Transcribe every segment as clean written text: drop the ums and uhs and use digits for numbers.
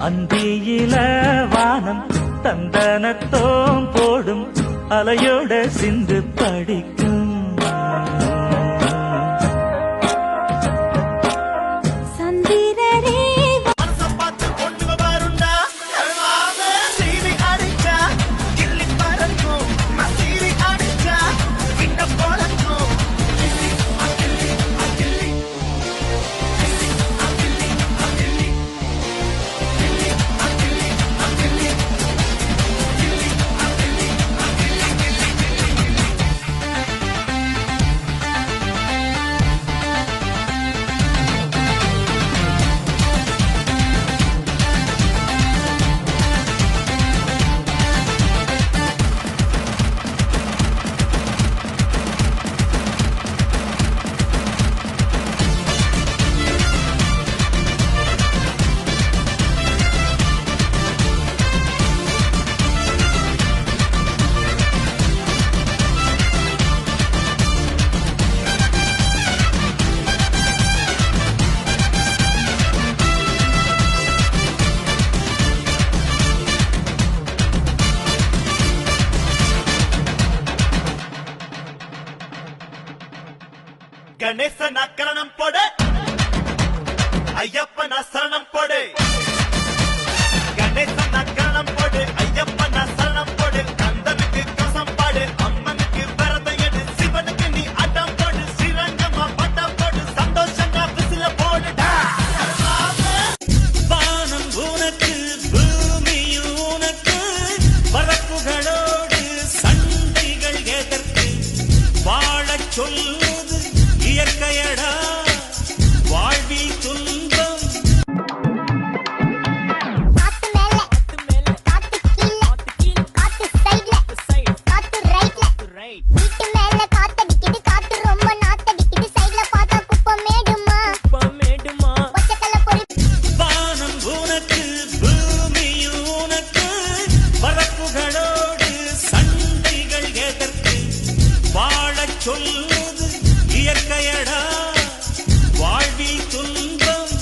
அந்தியில வானம் தந்தனத்தோம் போடும் அலையோட சிந்து படிக்கும் கணேசன் அக்கரணம் போடு, ஐயப்பன் சரணம் போடு. கணேசன் அக்கரணம் போடு, ஐயப்பன் சரணம் போடு. கந்தனுக்கு கசம் பாடு, அம்மனுக்கு விரதம் எடு, சிவனுக்கு நீ அடம் போடு. ஸ்ரீரங்கமா பட்டம் போடு, சந்தோஷமா விசில போடு. வானம் உனக்கு, பூமி உனக்கு, வரப்புகளோடு சண்டைகள் எதற்கு? வாழச் சொல்லுது இயற்கையடா வாழ்வில் துன்பம். காத்து மேல காத்து கீழ காத்து சைடுல காத்து ரைட்ல வீட்டு மேல காத்தடிக்குது காத்து ரொம்ப நாத்தடிக்குது சைடுல பார்த்தா குப்பை மேடுமா பச்சைக்கல்ல பொறி. வானம் உனக்கு, பூமி உனக்கு, வரப்புகளோடு சண்டைகள் எதற்கு? வாழச் சொல்லுது இயற்கையடா வாழ்வில் துன்பம்.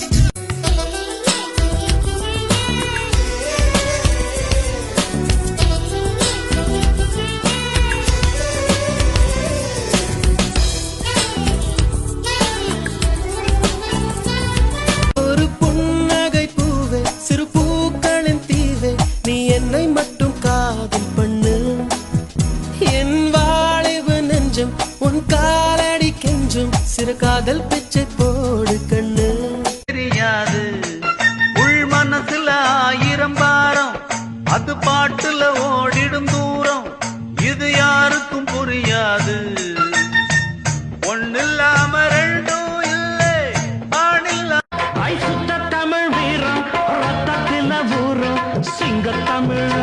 ஒரு புன்னகை பூவே, சிறு பூக்களின் தீவே, நீ என்னை மட்டும் காதல் பண்ணு. என் வாழைவு நெஞ்சம் உன் காலடி கெஞ்சும், சிறு காதல் பிச்சை போடு கண்ணு. தெரியாது உள் மனசுல 1000 பாரம், அது பாட்டுல ஓடிடும் தூரம், இது யாருக்கும் புரியாது. ஒன்னில்லாம ரெண்டும் இல்லை, ஆணில்ல சுத்த தமிழ் வீரம் ரத்தத்தில ஊரும் சிங்கத்தமிழ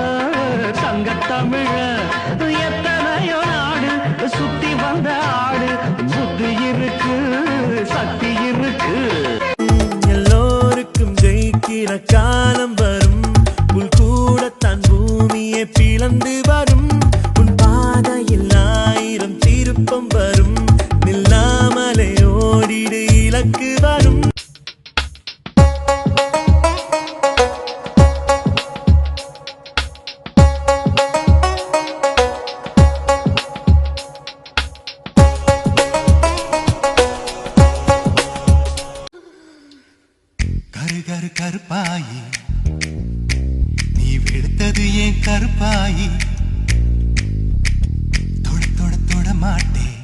தங்கத்தமிழ எத்தனையோ நாடு சுத்தி வந்த ஆடு, புத்தி இருக்கு சக்தி இருக்கு. எல்லோருக்கும் ஜெயிக்கிற காலம் வரும், புல் கூடத்தான் பூமியை பிளந்து வரும். உன் பாதையில் 1000 திருப்பம் வரும், நில்லாமலே ஓடிடு இலக்கு வரும். கரு கருப்பாயி நீ வெளுத்தது ஏன் கருப்பாயி? தொட தொட தொட மாட்டேன்,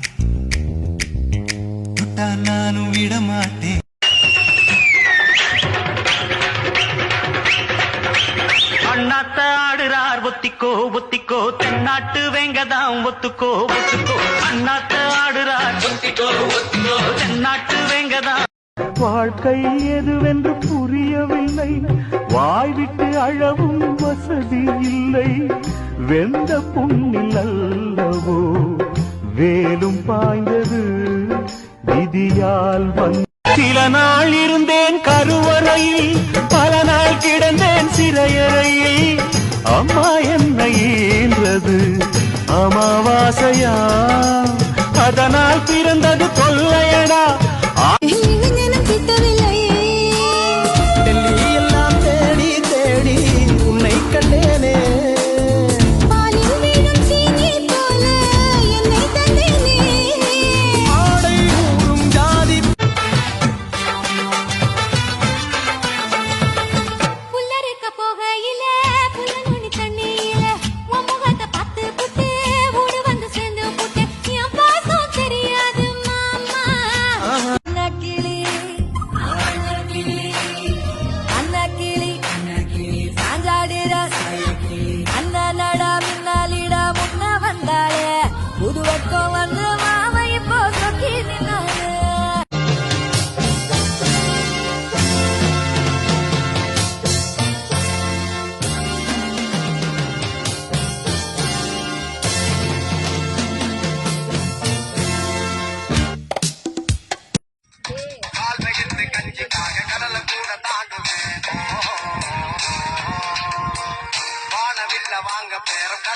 தொட்டா நானும் விட மாட்டேன். அண்ணாத்த ஆடுறார் ஒத்திக்கோ ஒத்திக்கோ, தென்னாட்டு வேங்கதான் ஒத்துக்கோ ஒத்துக்கோ. அண்ணாத்த ஆடுறார் ஒத்திக்கோ ஒத்திக்கோ, தென்னாட்டு வேங்கதான். வாழ்க்கை எதுவென்று புரியவில்லை, வாய்விட்டு அழவும் வசதி இல்லை. வெந்த புண்ணில் அல்லவோ வேலும் பாய்ந்தது, விதியால் சில நாள் இருந்தேன் கருவறையில், பல நாள் கிடந்தேன் சிறையறையில். அம்மா என்னை ஈன்றது அமாவாசையா, அதனால் பிறந்தது கொள்ளையடா. டெல்லி எல்லாம் தேடி தேடி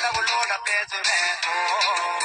கடவுளோட பேசுவேன்